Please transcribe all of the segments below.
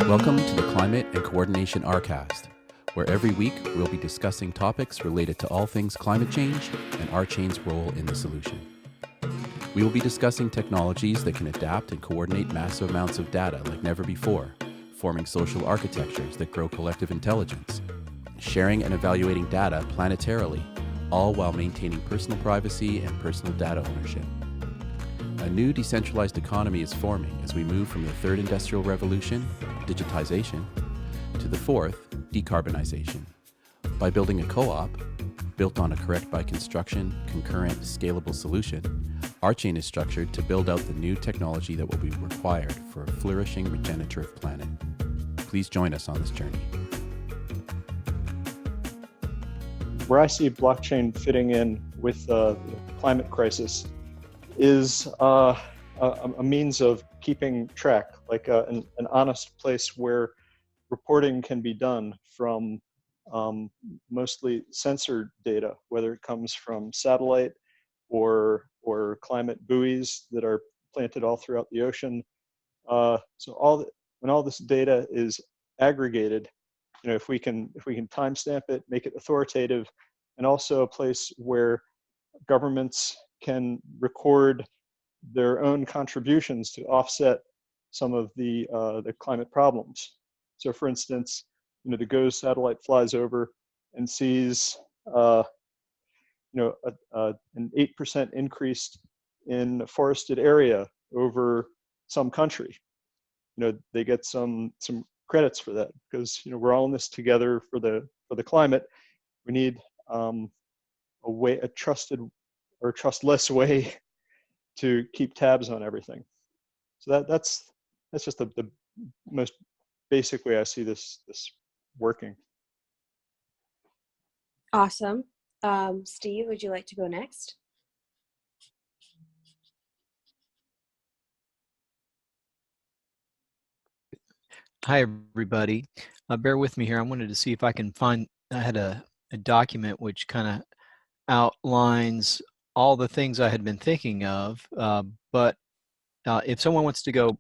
Welcome to the Climate and Coordination RCast, where every week we'll be discussing topics related to all things climate change and RChain's role in the solution. We will be discussing technologies that can adapt and coordinate massive amounts of data like never before, forming social architectures that grow collective intelligence, sharing and evaluating data planetarily, all while maintaining personal privacy and personal data ownership. A new decentralized economy is forming as we move from the third industrial revolution, digitization, to the fourth, decarbonization. By building a co-op, built on a correct by construction, concurrent, scalable solution, RChain is structured to build out the new technology that will be required for a flourishing regenerative planet. Please join us on this journey. Where I see blockchain fitting in with the climate crisis is a means of keeping track, like an honest place where reporting can be done from mostly sensor data, whether it comes from satellite or climate buoys that are planted all throughout the ocean. So when all this data is aggregated, if we can timestamp it, make it authoritative, and also a place where governments can record their own contributions to offset some of the climate problems. So, for instance, the GOES satellite flies over and sees an 8% increase in forested area over some country. They get some credits for that because we're all in this together for the climate. We need a trusted or trustless way to keep tabs on everything. So that's just the most basic way I see this working. Awesome. Steve, would you like to go next? Hi, everybody. Bear with me here. I wanted to see if I can find, I had a document which kind of outlines all the things I had been thinking of, but if someone wants to go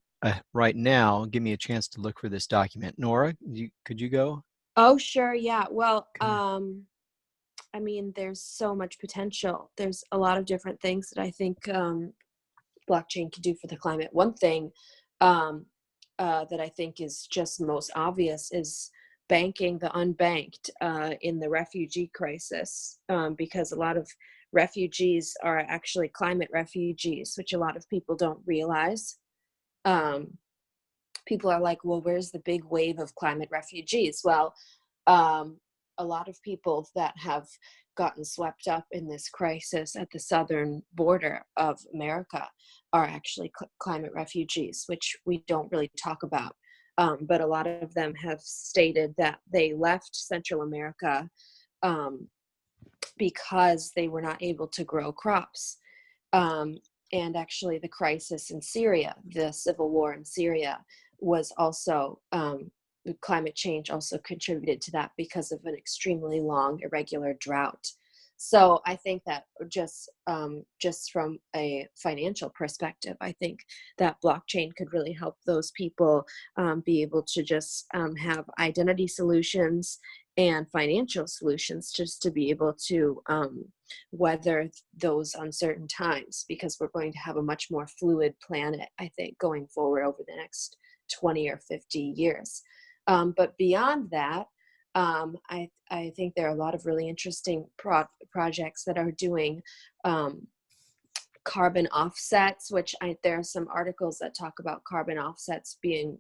right now, give me a chance to look for this document. Nora, could you go? Oh, sure. Yeah. Well, I mean, there's so much potential. There's a lot of different things that I think blockchain can do for the climate. One thing that I think is just most obvious is banking the unbanked in the refugee crisis, because a lot of refugees are actually climate refugees, which a lot of people don't realize. People are like, well, where's the big wave of climate refugees? Well, a lot of people that have gotten swept up in this crisis at the southern border of America are actually climate refugees, which we don't really talk about. But a lot of them have stated that they left Central America because they were not able to grow crops. And actually the crisis in Syria, the civil war in Syria, was also, climate change also contributed to that because of an extremely long, irregular drought. So I think that just from a financial perspective, I think that blockchain could really help those people be able to just have identity solutions and financial solutions just to be able to weather those uncertain times, because we're going to have a much more fluid planet, I think, going forward over the next 20 or 50 years. But beyond that, I think there are a lot of really interesting projects that are doing carbon offsets, which there are some articles that talk about carbon offsets being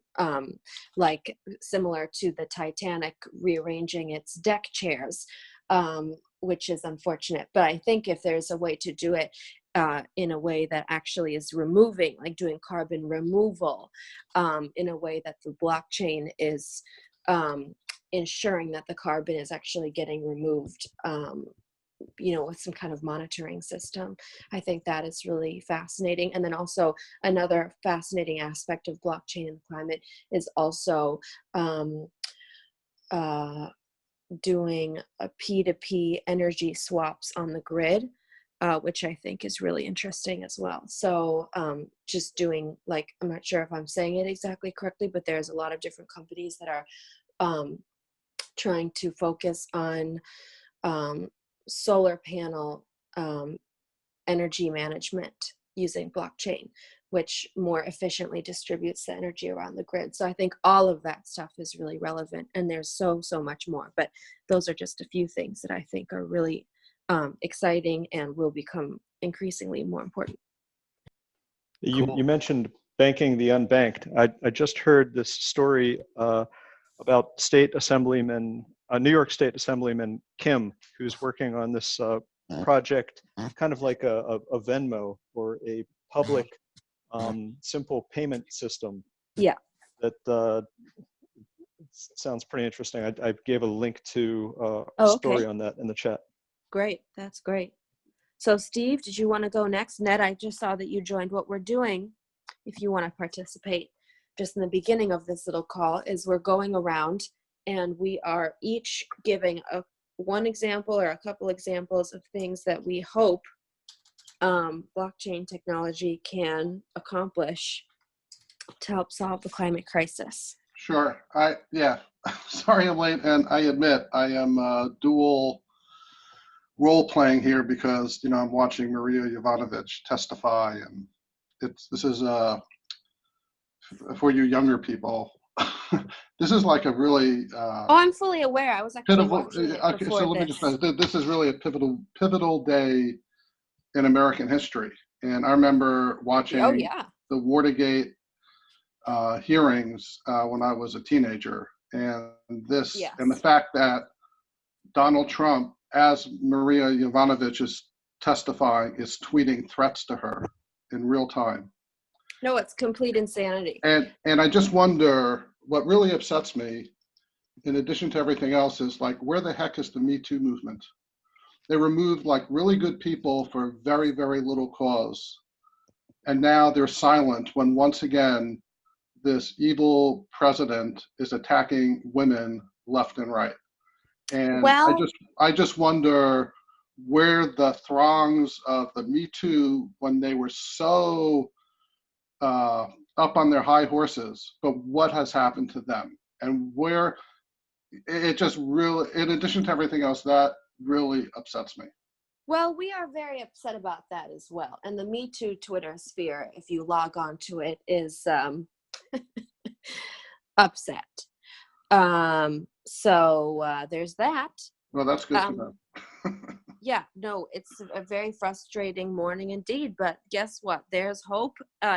like similar to the Titanic rearranging its deck chairs, which is unfortunate. But I think if there's a way to do it in a way that actually is removing, like doing carbon removal in a way that the blockchain is ensuring that the carbon is actually getting removed, with some kind of monitoring system. I think that is really fascinating. And then also another fascinating aspect of blockchain and climate is also doing a P2P energy swaps on the grid. which I think is really interesting as well. So just doing, like, I'm not sure if I'm saying it exactly correctly, but there's a lot of different companies that are trying to focus on solar panel energy management using blockchain, which more efficiently distributes the energy around the grid. So I think all of that stuff is really relevant, and there's so much more, but those are just a few things that I think are really exciting and will become increasingly more important. Cool. You mentioned banking the unbanked. I just heard this story about New York State Assemblyman Kim, who's working on this project, kind of like a Venmo, or a public simple payment system. Yeah. That sounds pretty interesting. I gave a link to a story on that in the chat. Great, that's great. So Steve, did you want to go next? Ned, I just saw that you joined. What we're doing, if you want to participate, just in the beginning of this little call, is we're going around and we are each giving one example or a couple examples of things that we hope blockchain technology can accomplish to help solve the climate crisis. Sure. Sorry I'm late, and I admit I am dual role playing here because I'm watching Maria Jovanovic testify, and this is for you younger people. This is like a really I'm fully aware. I was actually pivotal. watching it Okay, before so let me just say, this is really a pivotal day in American history, and I remember watching the Watergate hearings when I was a teenager, and and the fact that Donald Trump, as Maria Jovanovic is testifying, is tweeting threats to her in real time. No, it's complete insanity. And I just wonder, what really upsets me, in addition to everything else, is like, where the heck is the Me Too movement? They removed like really good people for very, very little cause. And now they're silent when once again, this evil president is attacking women left and right. And I just wonder where the throngs of the Me Too, when they were so up on their high horses, but what has happened to them? And where it just really, in addition to everything else, that really upsets me. Well, we are very upset about that as well. And the Me Too Twitter sphere, if you log on to it, is upset. So there's that. Well, that's good to know. Yeah, no, it's a very frustrating morning indeed. But guess what? There's hope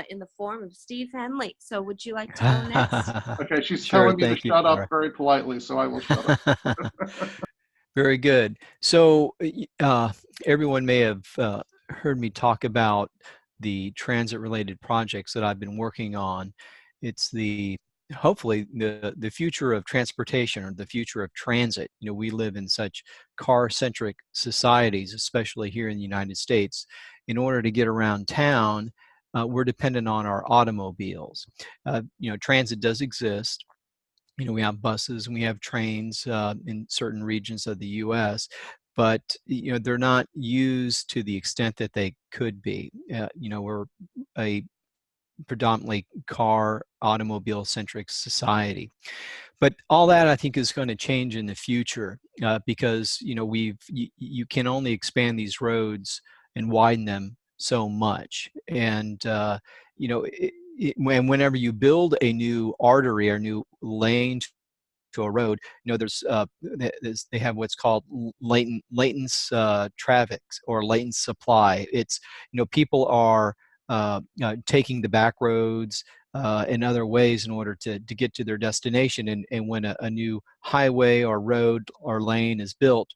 in the form of Steve Henley. So would you like to go next? Okay, she's telling me to shut up very politely, so I will shut up. Very good. So everyone may have heard me talk about the transit-related projects that I've been working on. It's hopefully the future of transportation, or the future of transit. We live in such car-centric societies, especially here in the United States. In order to get around town, we're dependent on our automobiles. Transit does exist. We have buses and we have trains in certain regions of the U.S., but they're not used to the extent that they could be. We're a predominantly automobile-centric society. But all that, I think, is going to change in the future because you can only expand these roads and widen them so much. And whenever you build a new artery or new lane to a road, they have what's called latent traffic or latent supply. It's people are taking the back roads and other ways in order to get to their destination. And when a new highway or road or lane is built,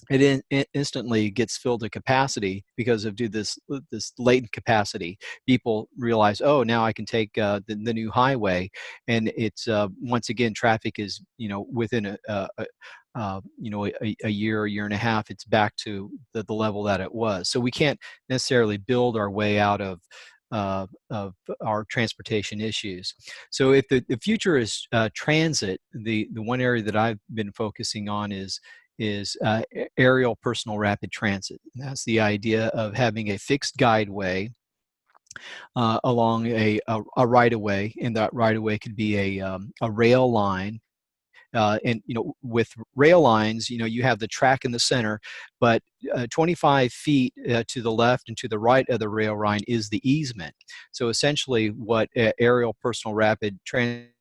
it instantly gets filled to capacity because of this latent capacity. People realize, oh, now I can take the new highway, and it's once again, traffic is within a year and a half, it's back to the level that it was. So we can't necessarily build our way out of our transportation issues. So if the future is transit, the one area that I've been focusing on is is aerial personal rapid transit. And that's the idea of having a fixed guideway along a right-of-way, and that right-of-way could be a rail line. And with rail lines, you have the track in the center, but 25 feet to the left and to the right of the rail line is the easement. So essentially, what aerial personal rapid transit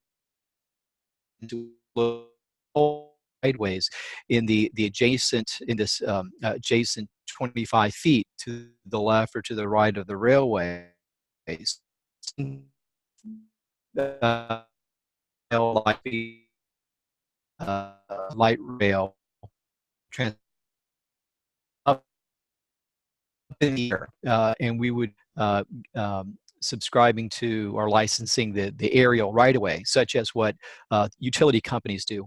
sideways in the adjacent in this adjacent 25 feet to the left or to the right of the railway. Light rail trans up in the air, and we would subscribing to or licensing the aerial right away, such as what utility companies do.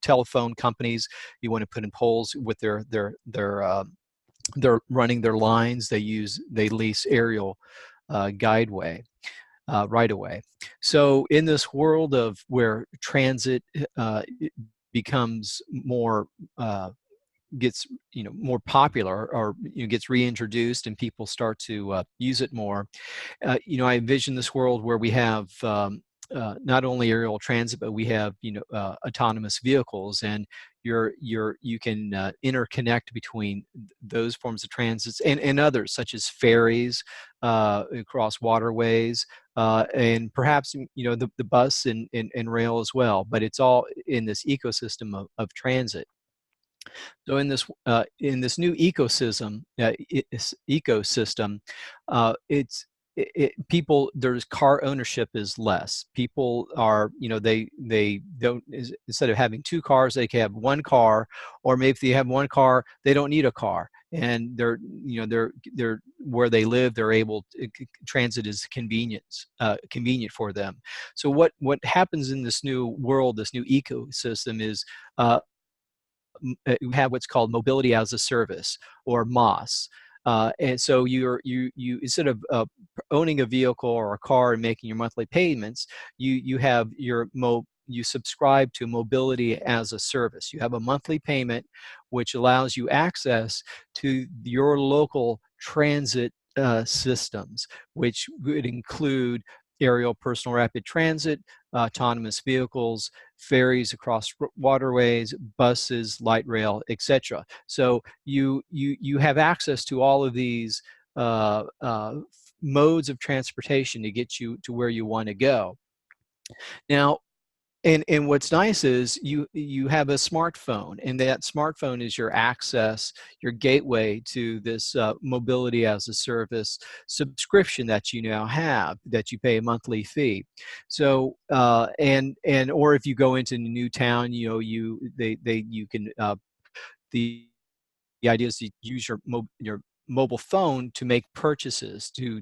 Telephone companies, you want to put in poles with they're running their lines. They lease aerial guideway. Right away. So in this world of where transit becomes more gets more popular, or gets reintroduced and people start to use it more, I envision this world where we have not only aerial transit, but we have autonomous vehicles, and you can interconnect between those forms of transits and others, such as ferries across waterways, and perhaps the bus and rail as well. But it's all in this ecosystem of transit. So in this new ecosystem, people, there's car ownership is less. People are, they don't, instead of having two cars, they can have one car, or maybe if they have one car, they don't need a car, and they're where they live, they're able to, transit is convenient for them. So what happens in this new world, this new ecosystem, is we have what's called mobility as a service, or MOS. And so you instead of owning a vehicle or a car and making your monthly payments, you subscribe to mobility as a service. You have a monthly payment, which allows you access to your local transit systems, which would include aerial personal rapid transit, autonomous vehicles, ferries across waterways, buses, light rail, etc. So you have access to all of these modes of transportation to get you to where you want to go. Now, and what's nice is you have a smartphone, and that smartphone is your access, your gateway to this mobility as a service subscription that you now have, that you pay a monthly fee. So and or if you go into a new town, you can the idea is to use your mobile phone to make purchases to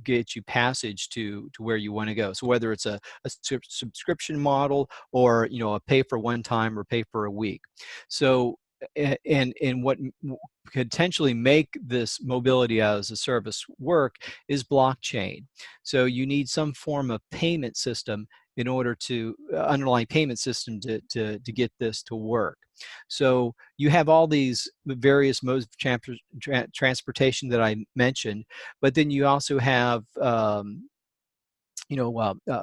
get you passage to where you want to go. So whether it's a subscription model, or a pay for one time or pay for a week. So and what could potentially make this mobility as a service work is blockchain. So you need some form of payment system in order to underlying payment system to get this to work. So you have all these various modes of transportation that I mentioned, but then you also have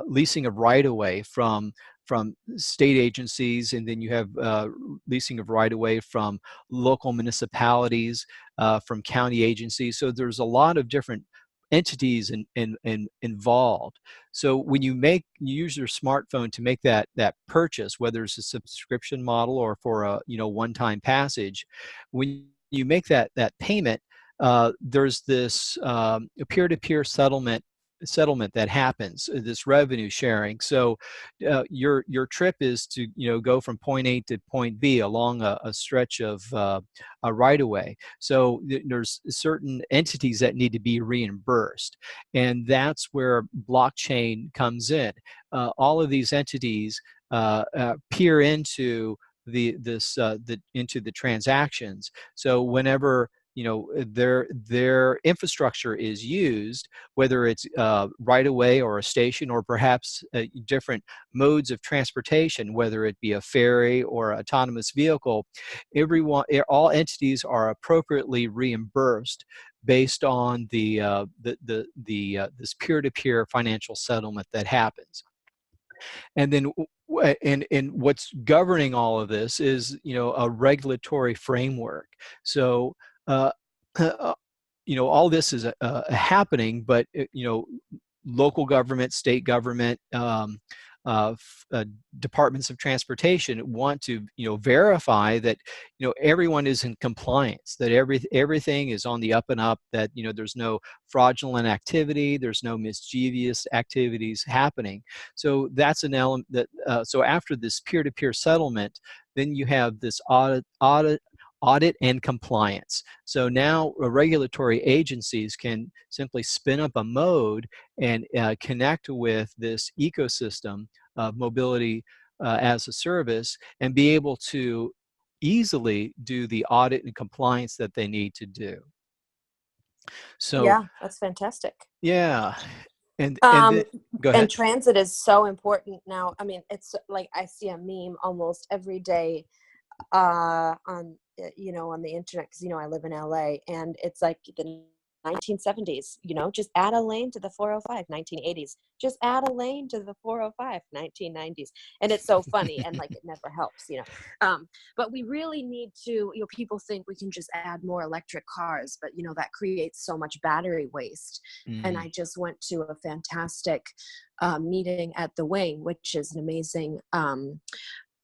leasing of right-of-way from state agencies, and then you have leasing of right-of-way from local municipalities, from county agencies. So there's a lot of different entities involved. So when you use your smartphone to make that purchase, whether it's a subscription model or for a one-time passage, when you make that payment, there's this peer-to-peer settlement that happens, this revenue sharing. So your trip is to go from point A to point B along a stretch of a right-of-way. So there's certain entities that need to be reimbursed, and that's where blockchain comes in. All of these entities peer into into the transactions. So whenever their infrastructure is used, whether it's right away or a station, or perhaps different modes of transportation, whether it be a ferry or autonomous vehicle. All entities are appropriately reimbursed based on this peer-to-peer financial settlement that happens. And then and what's governing all of this is a regulatory framework. So all this is happening, but local government, state government, departments of transportation want to verify that everyone is in compliance, that everything is on the up and up, that there's no fraudulent activity, there's no mischievous activities happening. So that's an element that so after this peer-to-peer settlement, then you have this audit and compliance. So now regulatory agencies can simply spin up a mode and connect with this ecosystem of mobility as a service, and be able to easily do the audit and compliance that they need to do. So yeah, that's fantastic. yeah. And go And ahead. transit is so important now. I mean, it's like I see a meme almost every day on on the internet, because I live in LA, and it's like the 1970s, just add a lane to the 405. 1980s, just add a lane to the 405. 1990s. And it's so funny, and like it never helps, but we really need to, people think we can just add more electric cars, but that creates so much battery waste. And I just went to a fantastic meeting at the Wing, which is an amazing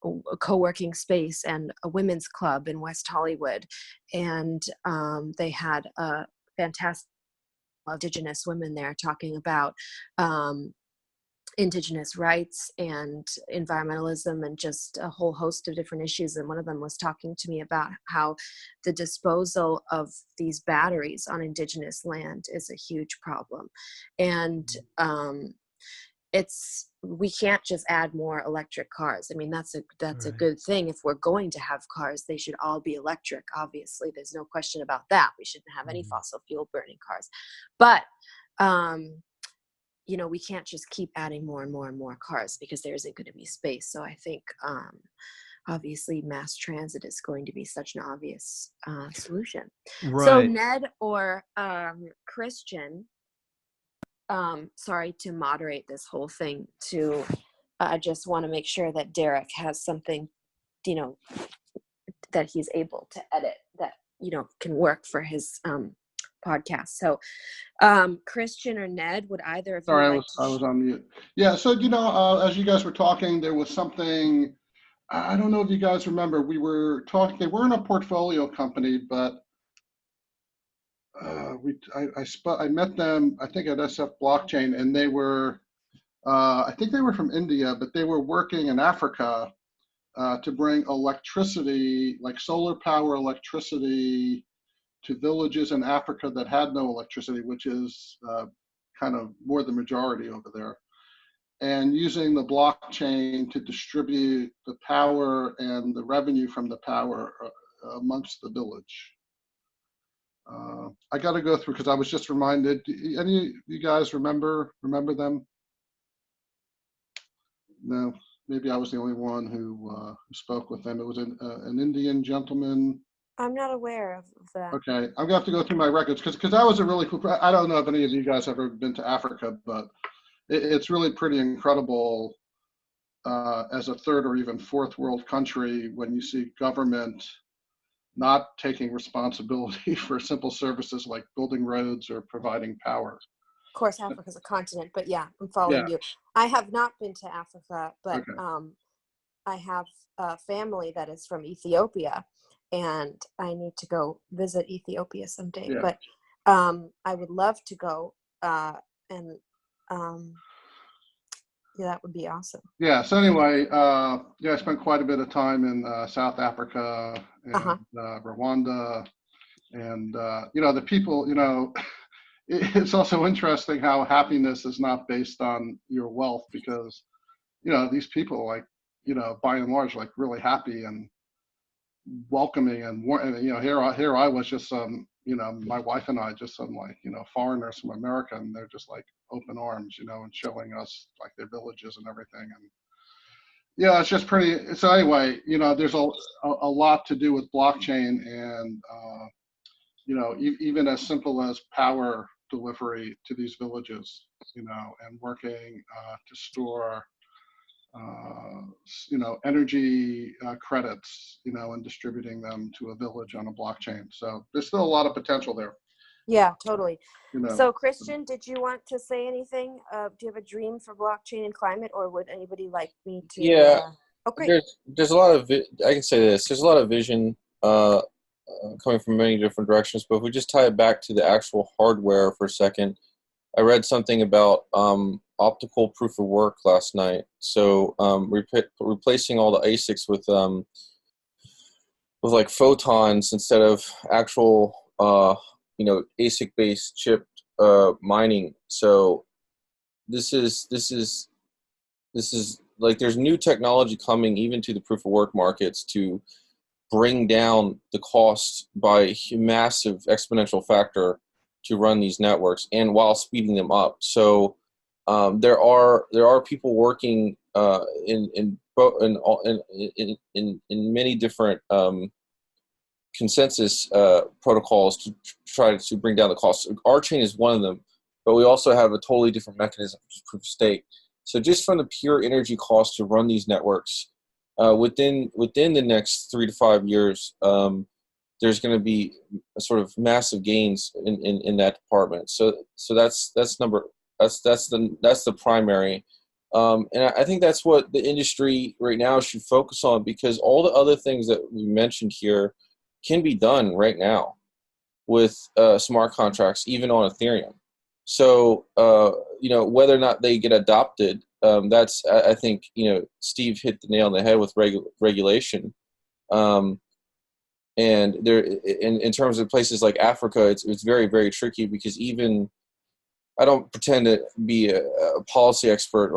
a co-working space and a women's club in West Hollywood, and they had a fantastic Indigenous women there talking about Indigenous rights and environmentalism and just a whole host of different issues. And one of them was talking to me about how the disposal of these batteries on Indigenous land is a huge problem, and we can't just add more electric cars. I mean, that's a good thing. If we're going to have cars, they should all be electric. Obviously, there's no question about that. We shouldn't have any fossil fuel burning cars. But we can't just keep adding more and more and more cars, because there isn't going to be space. So I think obviously mass transit is going to be such an obvious solution. Right. So Ned or Christian, sorry to moderate this whole thing, I just want to make sure that Derek has something, that he's able to edit that, can work for his podcast. So Christian or Ned, would either of you like I was on mute. Yeah, so, as you guys were talking, there was something, I don't know if you guys remember, we were talking, they weren't a portfolio company, but I met them, I think at SF Blockchain, and they were, I think they were from India, but they were working in Africa to bring electricity, like solar power electricity, to villages in Africa that had no electricity, which is kind of more the majority over there, and using the blockchain to distribute the power and the revenue from the power amongst the village. I got to go through, because I was just reminded. Any of you guys remember them? No, maybe I was the only one who spoke with them. It was an Indian gentleman. I'm not aware of that. Okay, I'm gonna have to go through my records, because that was a really cool. I don't know if any of you guys have ever been to Africa, but it's really pretty incredible as a third or even fourth world country when you see government not taking responsibility for simple services like building roads or providing power. Of course, Africa's a continent, but yeah, I'm following you. I have not been to Africa, but okay. I have a family that is from Ethiopia, and I need to go visit Ethiopia someday. Yeah. But I would love to go, and yeah, that would be awesome. Yeah. So anyway, I spent quite a bit of time in South Africa and Rwanda, and the people. It's also interesting how happiness is not based on your wealth, because these people, like, by and large, like, really happy and welcoming, and here I was, just some my wife and I, just some like, foreigners from America, and they're just like open arms, and showing us like their villages and everything. And yeah, it's just pretty. So anyway, there's a lot to do with blockchain, and even as simple as power delivery to these villages, and working to store, energy credits, and distributing them to a village on a blockchain. So there's still a lot of potential there. Yeah, totally. You know. So Christian, did you want to say anything? Do you have a dream for blockchain and climate, or would anybody like me to? Yeah, Okay. there's a lot of, I can say this, there's a lot of vision coming from many different directions, but if we just tie it back to the actual hardware for a second, I read something about optical proof of work last night. So replacing all the ASICs with like photons instead of actual ASIC based chip mining. So this is like, there's new technology coming even to the proof of work markets to bring down the cost by a massive exponential factor to run these networks, and while speeding them up. So there are people working in many different consensus protocols to try to bring down the cost. Our chain is one of them, but we also have a totally different mechanism, proof of stake. So just from the pure energy cost to run these networks, within the next 3 to 5 years, there's going to be a sort of massive gains in that department. So that's the primary, and I think that's what the industry right now should focus on, because all the other things that we mentioned here can be done right now with smart contracts, even on Ethereum. So whether or not they get adopted, that's, I think, Steve hit the nail on the head with regulation. And there, in terms of places like Africa, it's very, very tricky, because even, I don't pretend to be a policy expert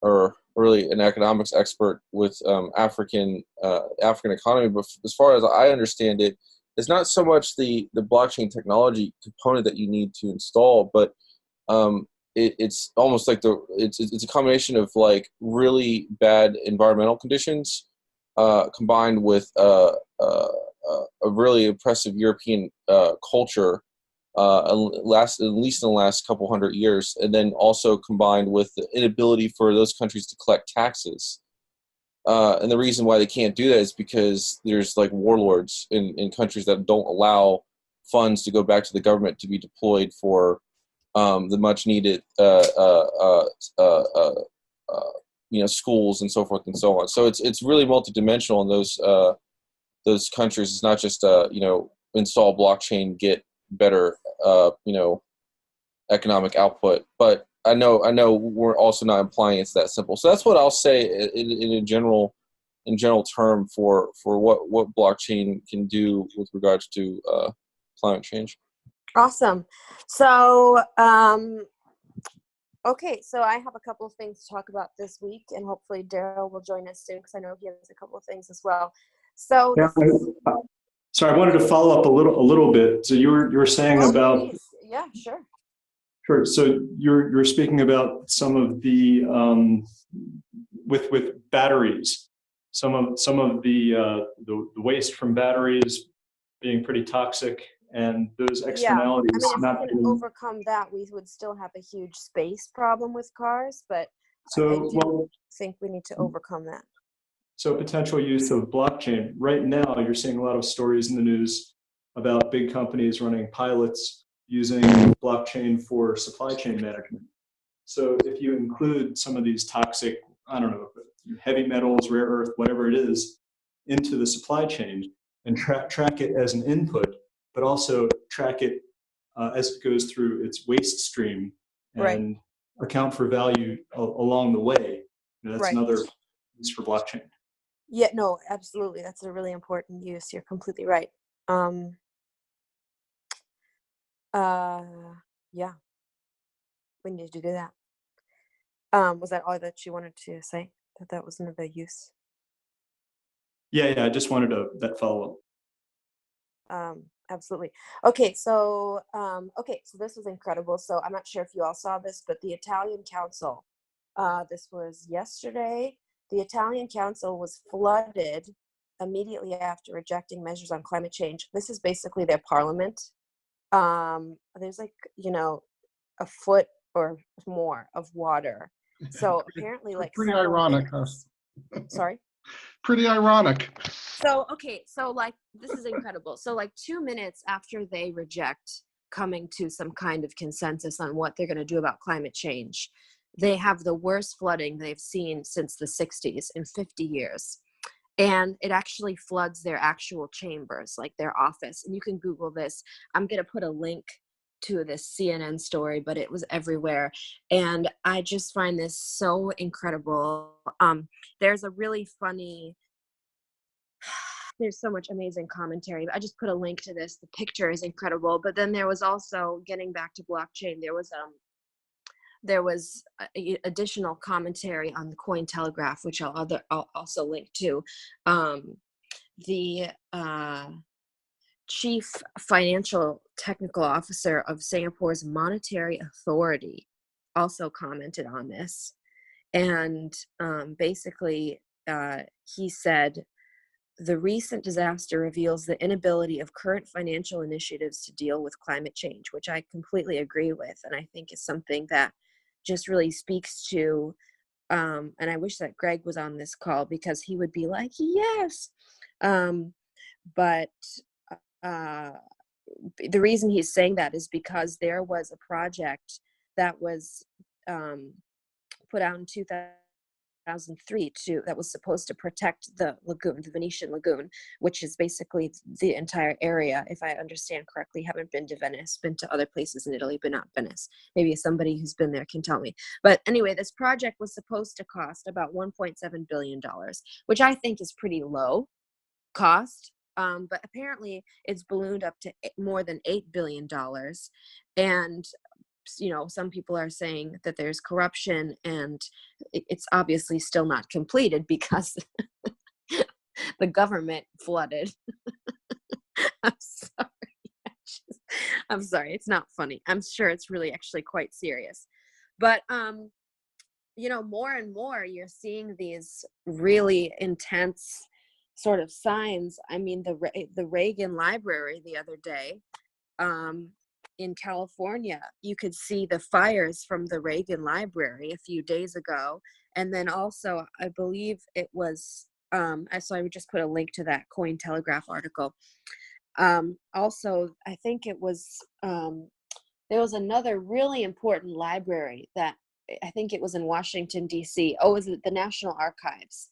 or really an economics expert with African economy, but as far as I understand it, it's not so much the blockchain technology component that you need to install, but it's almost like it's a combination of like really bad environmental conditions combined with a really impressive European culture, at least in the last couple hundred years, and then also combined with the inability for those countries to collect taxes. And the reason why they can't do that is because there's like warlords in countries that don't allow funds to go back to the government to be deployed for the much needed schools and so forth and so on. So it's really multidimensional in those countries. It's not just install blockchain, get better economic output. But I know we're also not implying it's that simple. So that's what I'll say in a general term for what blockchain can do with regards to climate change. Awesome. So, okay, so I have a couple of things to talk about this week, and hopefully Daryl will join us soon, because I know he has a couple of things as well. So, Yeah, sorry, I wanted to follow up a little bit. So you were saying about, please. Yeah, sure. sure. So you're speaking about some of the with batteries, some of the waste from batteries being pretty toxic, and those externalities. Yeah, I mean, if we can overcome that, we would still have a huge space problem with cars, but I do think we need to overcome that. So potential use of blockchain. Right now, you're seeing a lot of stories in the news about big companies running pilots using blockchain for supply chain management. So if you include some of these toxic, I don't know, heavy metals, rare earth, whatever it is, into the supply chain, and track it as an input, but also track it as it goes through its waste stream, and account for value along the way. That's another use for blockchain. Yeah, no, absolutely. That's a really important use. You're completely right. Yeah, we need to do that. Was that all that you wanted to say? That was another use? Yeah, I just wanted that follow-up. Absolutely. Okay, so this was incredible. So I'm not sure if you all saw this, but the Italian council, this was yesterday. The Italian council was flooded immediately after rejecting measures on climate change. This is basically their parliament. There's like, a foot or more of water. So apparently, like Pretty several ironic, huh? minutes. Sorry. Pretty ironic. So, okay, so like this is incredible. So like 2 minutes after they reject coming to some kind of consensus on what they're going to do about climate change, they have the worst flooding they've seen since the 60s in 50 years. And it actually floods their actual chambers, like their office. And you can Google this. I'm going to put a link to this CNN story, but it was everywhere. And I just find this so incredible. There's a really funny, there's so much amazing commentary. I just put a link to this. The picture is incredible. But then there was also, getting back to blockchain, there was additional commentary on the Cointelegraph, which I'll also link to. The chief financial technical officer of Singapore's Monetary Authority also commented on this. And basically, he said, the recent disaster reveals the inability of current financial initiatives to deal with climate change, which I completely agree with. And I think is something that just really speaks to, and I wish that Greg was on this call because he would be like, yes. But the reason he's saying that is because there was a project that was put out in 2003 that was supposed to protect the lagoon, the Venetian lagoon, which is basically the entire area. If I understand correctly, haven't been to Venice, been to other places in Italy, but not Venice. Maybe somebody who's been there can tell me. But anyway, this project was supposed to cost about $1.7 billion, which I think is pretty low cost. But apparently it's ballooned up to more than $8 billion. And some people are saying that there's corruption, and it's obviously still not completed because the government flooded. I'm sorry. It's not funny. I'm sure it's really actually quite serious. But, more and more you're seeing these really intense sort of signs. I mean, the Reagan Library the other day, in California, you could see the fires from the Reagan Library a few days ago. And then also, I believe it was, so I would just put a link to that Cointelegraph article. Also, I think it was, there was another really important library that I think it was in Washington, D.C. Oh, is it the National Archives?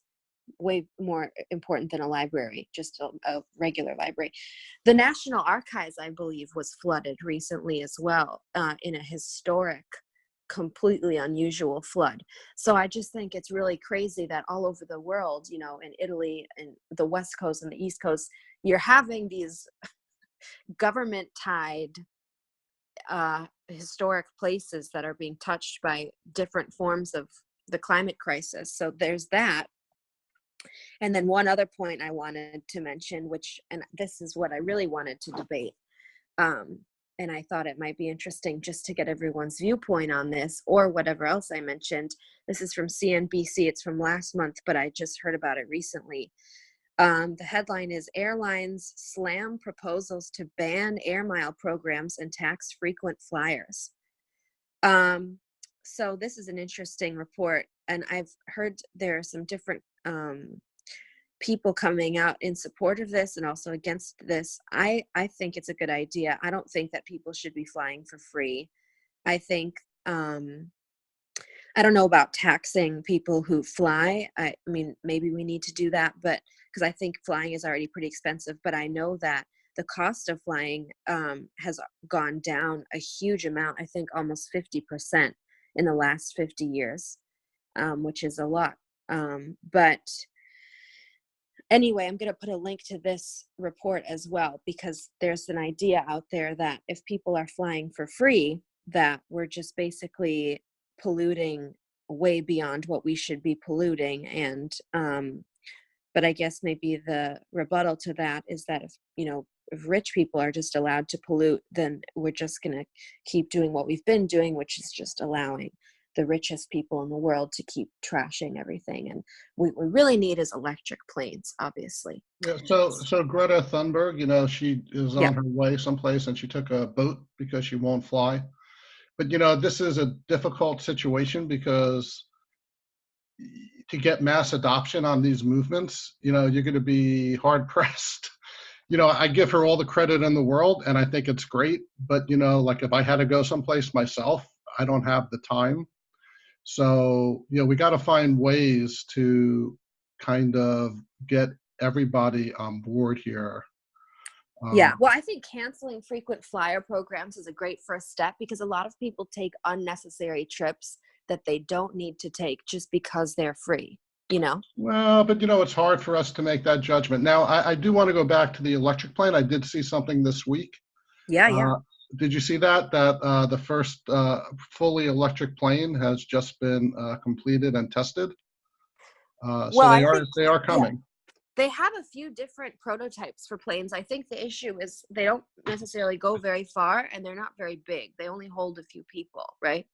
Way more important than a library, just a regular library. The National Archives, I believe, was flooded recently as well, in a historic, completely unusual flood. So I just think it's really crazy that all over the world, in Italy and the West Coast and the East Coast, you're having these government-tied historic places that are being touched by different forms of the climate crisis. So there's that. And then one other point I wanted to mention, and this is what I really wanted to debate, and I thought it might be interesting just to get everyone's viewpoint on this, or whatever else I mentioned. This is from CNBC. It's from last month, but I just heard about it recently. The headline is, Airlines Slam Proposals to Ban Air Mile Programs and Tax Frequent Flyers. So this is an interesting report, and I've heard there are some different people coming out in support of this and also against this. I think it's a good idea. I don't think that people should be flying for free. I think, I don't know about taxing people who fly. I mean, maybe we need to do that, but because I think flying is already pretty expensive, but I know that the cost of flying has gone down a huge amount. I think almost 50% in the last 50 years, which is a lot. But anyway, I'm going to put a link to this report as well, because there's an idea out there that if people are flying for free, that we're just basically polluting way beyond what we should be polluting. And but I guess maybe the rebuttal to that is that if if rich people are just allowed to pollute, then we're just going to keep doing what we've been doing, which is just allowing the richest people in the world to keep trashing everything. And what we really need is electric planes, obviously. Yeah, so Greta Thunberg, you know, she is Yeah. on her way someplace and she took a boat because she won't fly. But you know, this is a difficult situation because to get mass adoption on these movements, you know, you're going to be hard pressed. You know, I give her all the credit in the world and I think it's great, but you know, like if I had to go someplace myself, I don't have the time. So, you know, we got to find ways to kind of get everybody on board here. Yeah, well, I think canceling frequent flyer programs is a great first step, because a lot of people take unnecessary trips that they don't need to take just because they're free, you know? Well, but you know, it's hard for us to make that judgment. Now, I do want to go back to the electric plane. I did see something this week. Yeah. Did you see that the first fully electric plane has just been completed and tested? So Well, I think, they are yeah, coming. they have a few different prototypes for planes. I think the issue is they don't necessarily go very far and they're not very big. They only hold a few people, right?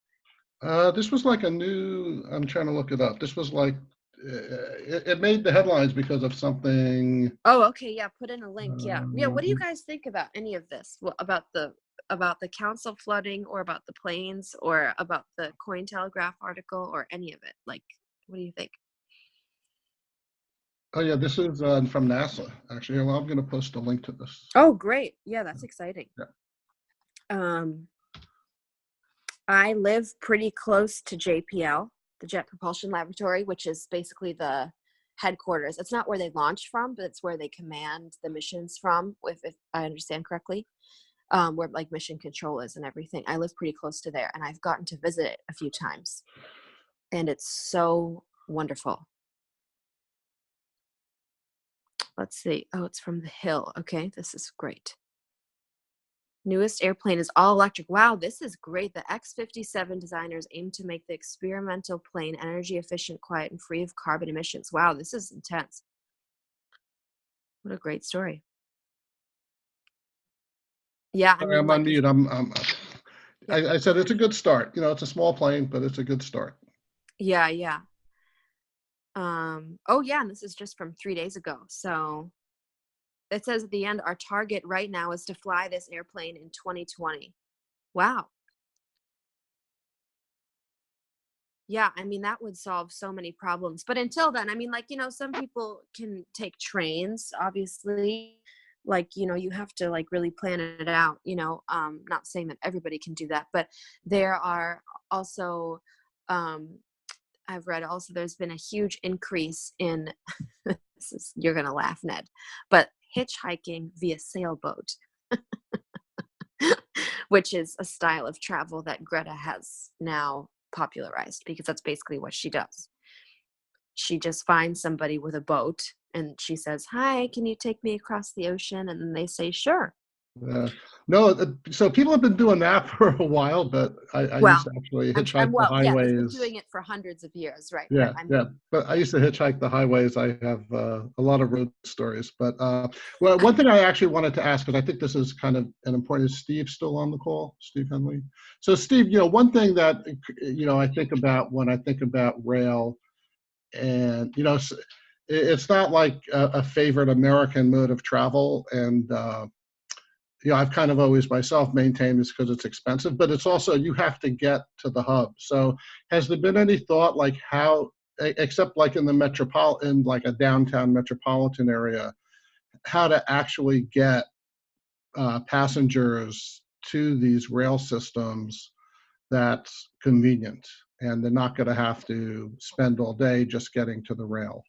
This was like a new. I'm trying to look it up. This was like it made the headlines because of something. Oh, okay. Yeah. Put in a link. Yeah. What do you Um, guys think about any of this? About the council flooding, or about the planes, or about the Cointelegraph article, or any of it? Like, what do you think? oh yeah, this is from NASA. Actually, well, I'm going to post a link to this. Oh, great. Yeah, that's exciting. Yeah. I live pretty close to JPL, the Jet Propulsion Laboratory, which is basically the headquarters. It's not where they launch from, but it's where they command the missions from, if I understand correctly, where like mission control is and everything. I live pretty close to there, and I've gotten to visit it a few times, and it's so wonderful. Let's see. Oh, it's from the Hill. Okay, this is great. Newest airplane is all electric. Wow, this is great. The X-57 designers aim to make the experimental plane energy efficient, quiet, and free of carbon emissions. Wow, this is intense. What a great story. Yeah, I Sorry, mean, I'm like, on mute. I said it's a good start. You know, it's a small plane, but it's a good start. yeah. Oh yeah, and this is just from 3 days ago. So it says at the end, our target right now is to fly this airplane in 2020. Wow. Yeah, I mean, that would solve so many problems. But until then, I mean, like, you know, some people can take trains, obviously. Like, you know, you have to like really plan it out, you know, not saying that everybody can do that, but there are also, I've read also there's been a huge increase in, you're going to laugh, Ned, but hitchhiking via sailboat, which is a style of travel that Greta has now popularized, because that's basically what she does. She just finds somebody with a boat and she says, "Hi, can you take me across the ocean?" And then they say, "Sure." No, so people have been doing that for a while, but I used Well, to actually I'm hitchhike the well, yeah, they've been highways. doing it for hundreds of years, right? Yeah, But I yeah. mean, But I used to hitchhike the highways. I have a lot of road stories. But well, one thing I actually wanted to ask, because I think this is kind of an important, is Steve still on the call? Steve Henley. So Steve, you know, one thing that, you know, I think about when I think about rail, and, you know, it's not like a favorite American mode of travel. And, you know, I've kind of always myself maintained this because it's expensive, but it's also, you have to get to the hub. So has there been any thought like how, except like in the metropolitan, like a downtown metropolitan area, how to actually get passengers to these rail systems that's convenient, and they're not going to have to spend all day just getting to the rail?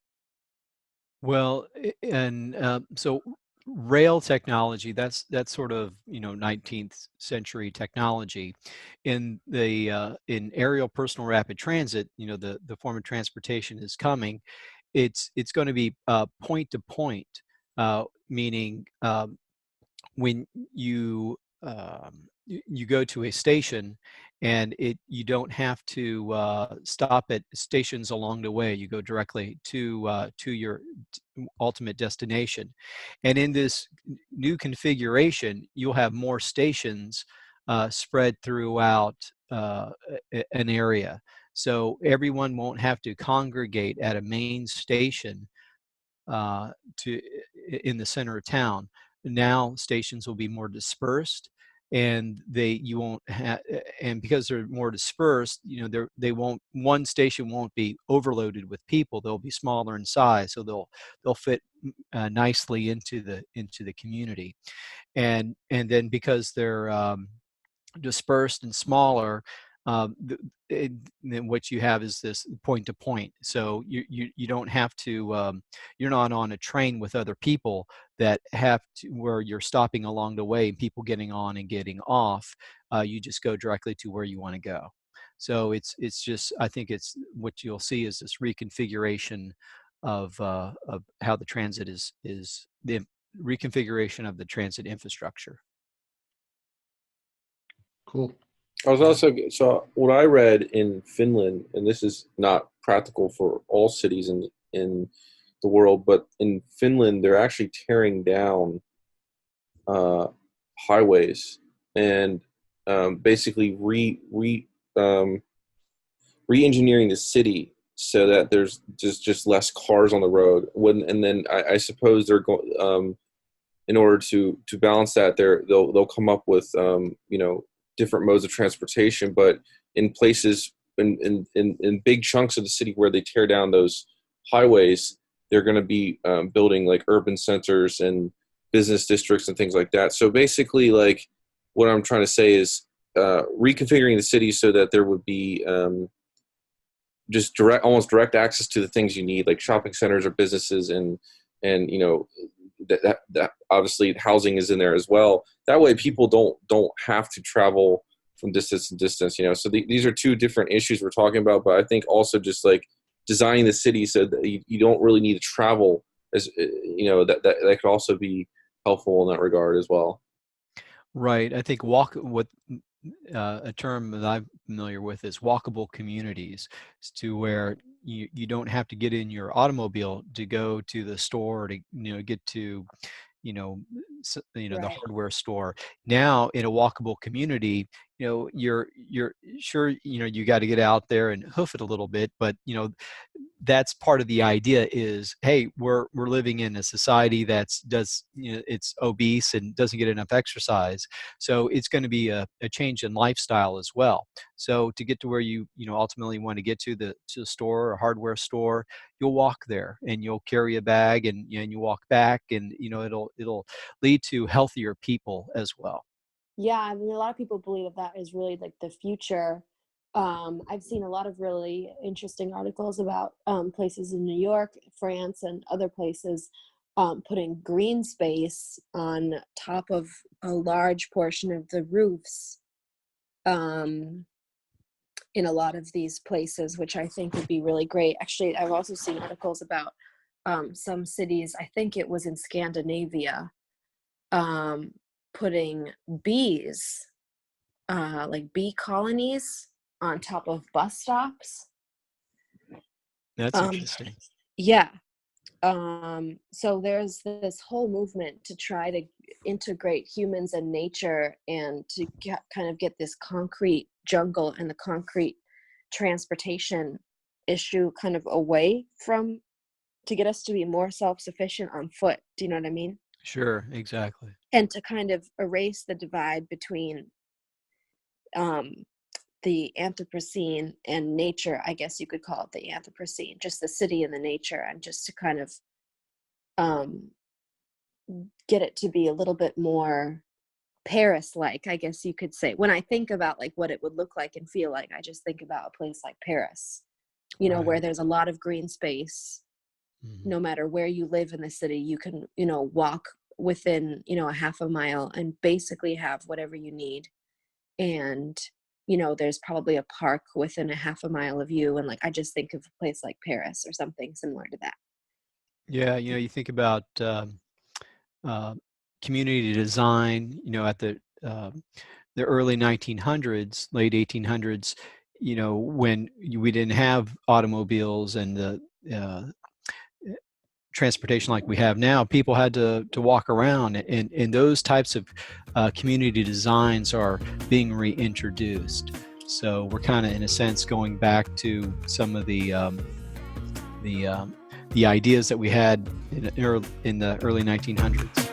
Well, and so rail technology, that's sort of, you know, 19th century technology. In the in aerial personal rapid transit, you know, the form of transportation is coming. It's going to be point to point, meaning when you you go to a station and you don't have to stop at stations along the way. You go directly to your ultimate destination. And in this new configuration, you'll have more stations spread throughout an area. So everyone won't have to congregate at a main station to in the center of town. Now stations will be more dispersed, and you won't have, and because they're more dispersed, they won't, one station won't be overloaded with people. They'll be smaller in size, so they'll fit nicely into the community. And then because they're dispersed and smaller, then what you have is this point to point. So you don't have to, you're not on a train with other people that have to, where you're stopping along the way and people getting on and getting off. You just go directly to where you want to go. So it's just, I think it's what you'll see is this reconfiguration of how the transit is the reconfiguration of the transit infrastructure. Cool. I was also, so what I read in Finland, and this is not practical for all cities in the world, but in Finland, they're actually tearing down highways and basically re-engineering the city so that there's just less cars on the road. And then I suppose they're going, in order to balance that, they'll come up with different modes of transportation, but in places in big chunks of the city where they tear down those highways, they're going to be building like urban centers and business districts and things like that. So basically, like what I'm trying to say is reconfiguring the city so that there would be just almost direct access to the things you need, like shopping centers or businesses, and that obviously housing is in there as well. That way people don't have to travel from distance to distance, so these are two different issues we're talking about. But I think also just like designing the city so that you don't really need to travel, as that could also be helpful in that regard as well. Right. I think a term that I'm familiar with is walkable communities, to where you don't have to get in your automobile to go to the store to get to the Right. hardware store. Now in a walkable community, you're sure you got to get out there and hoof it a little bit, but that's part of the idea is, hey, we're living in a society it's obese and doesn't get enough exercise. So it's going to be a change in lifestyle as well. So to get to where you ultimately want to get to the store or hardware store, you'll walk there and you'll carry a bag and you walk back, and it'll lead to healthier people as well. Yeah, I mean, a lot of people believe that is really like the future. I've seen a lot of really interesting articles about places in New York, France, and other places putting green space on top of a large portion of the roofs in a lot of these places, which I think would be really great. Actually, I've also seen articles about some cities, I think it was in Scandinavia, putting bees, like bee colonies on top of bus stops. That's interesting. Yeah. So there's this whole movement to try to integrate humans and nature, and to kind of get this concrete jungle and the concrete transportation issue kind of away from, to get us to be more self-sufficient on foot. Do you know what I mean? Sure, exactly. And to kind of erase the divide between the Anthropocene and nature. I guess you could call it the Anthropocene, just the city and the nature, and just to kind of get it to be a little bit more Paris-like, I guess you could say. When I think about like what it would look like and feel like, I just think about a place like Paris, Right. where there's a lot of green space. Mm-hmm. No matter where you live in the city, you can, walk within, a half a mile and basically have whatever you need. And, there's probably a park within a half a mile of you. And like, I just think of a place like Paris or something similar to that. Yeah, you think about community design, at the the early 1900s, late 1800s, when we didn't have automobiles and the transportation like we have now, people had to walk around, and those types of community designs are being reintroduced. So we're kind of, in a sense, going back to some of the ideas that we had in the early 1900s.